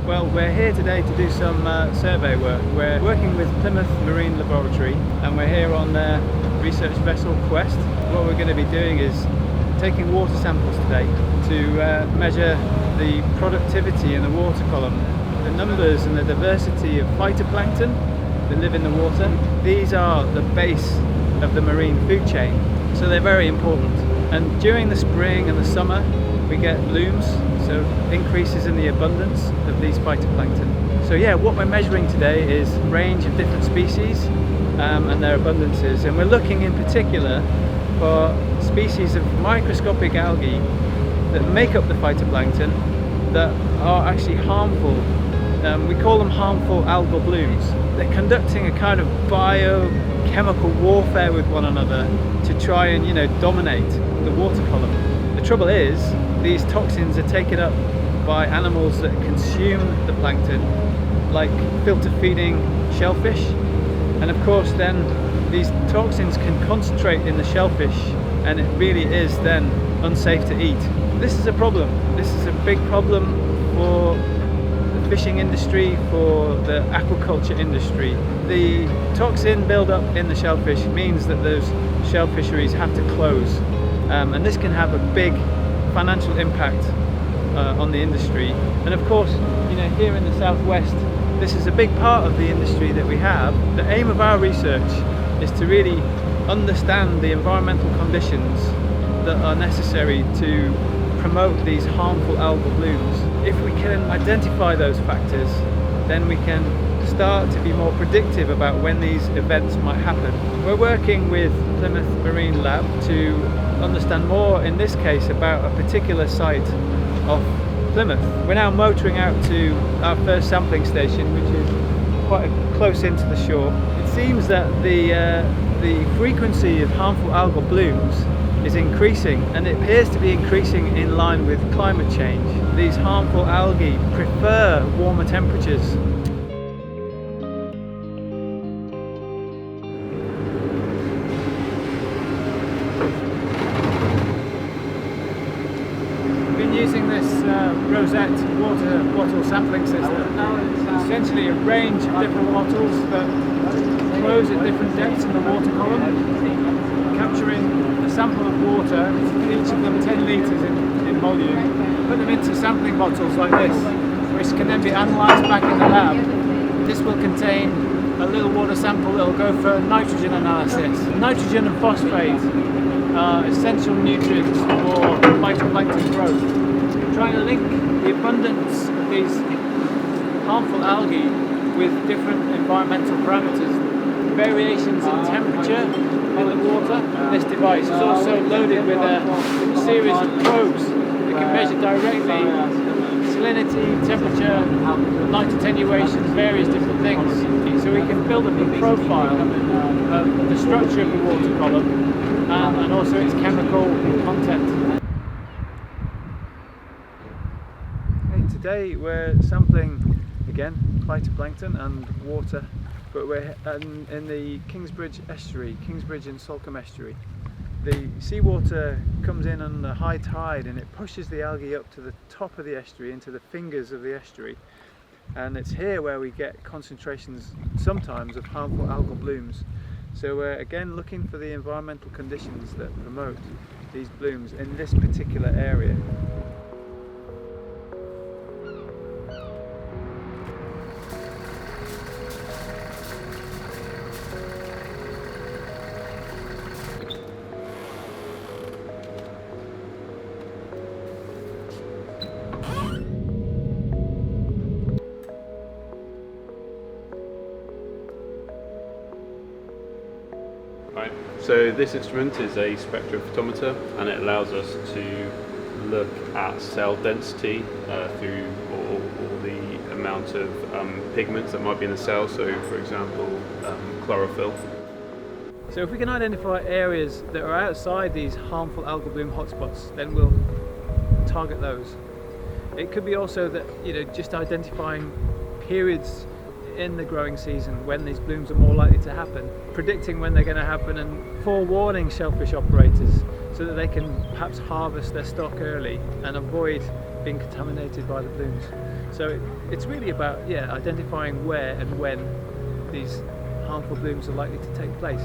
Well, we're here today to do some survey work. We're working with Plymouth Marine Laboratory and we're here on their research vessel Quest. What we're going to be doing is taking water samples today to measure the productivity in the water column, the numbers and the diversity of phytoplankton that live in the water. These are the base of the marine food chain, so they're very important. And during the spring and the summer we get blooms, so increases in the abundance of these phytoplankton. So yeah, what we're measuring today is a range of different species and their abundances, and we're looking in particular for species of microscopic algae that make up the phytoplankton that are actually harmful. We call them harmful algal blooms. They're conducting a kind of biochemical warfare with one another to try and, dominate the water column. The trouble is, these toxins are taken up by animals that consume the plankton, like filter feeding shellfish, and of course then these toxins can concentrate in the shellfish and it really is then unsafe to eat. This is a problem. This is a big problem for the fishing industry, for the aquaculture industry. The toxin build-up in the shellfish means that those shell fisheries have to close, and this can have a big financial impact on the industry. And of course, here in the southwest, this is a big part of the industry that we have. The aim of our research is to really understand the environmental conditions that are necessary to promote these harmful algal blooms. If we can identify those factors, then we can start to be more predictive about when these events might happen. We're working with Plymouth Marine Lab to understand more, in this case, about a particular site of Plymouth. We're now motoring out to our first sampling station, which is quite close into the shore. It seems that the frequency of harmful algal blooms is increasing, and it appears to be increasing in line with climate change. These harmful algae prefer warmer temperatures. Using this rosette water bottle sampling system, essentially a range of different bottles that close at different depths in the water column, capturing a sample of water, each of them 10 litres in volume, put them into sampling bottles like this, which can then be analysed back in the lab. This will contain a little water sample that will go for nitrogen analysis. Nitrogen and phosphate are essential nutrients for phytoplankton growth. Trying to link the abundance of these harmful algae with different environmental parameters. Variations in temperature in the water. This device is also loaded with a series of probes that can measure directly salinity, temperature, light attenuation, various different things. So we can build up a profile of the structure of the water column and also its chemical content. Today we're sampling again phytoplankton and water, but we're in the Kingsbridge estuary, Kingsbridge and Salcombe estuary. The seawater comes in on the high tide and it pushes the algae up to the top of the estuary, into the fingers of the estuary, and it's here where we get concentrations sometimes of harmful algal blooms. So we're again looking for the environmental conditions that promote these blooms in this particular area. Right. So this instrument is a spectrophotometer, and it allows us to look at cell density through all the amount of pigments that might be in the cell, so for example chlorophyll. So if we can identify areas that are outside these harmful algal bloom hotspots, then we'll target those. It could be also that just identifying periods in the growing season when these blooms are more likely to happen, predicting when they're going to happen and forewarning shellfish operators so that they can perhaps harvest their stock early and avoid being contaminated by the blooms. So it's really about identifying where and when these harmful blooms are likely to take place.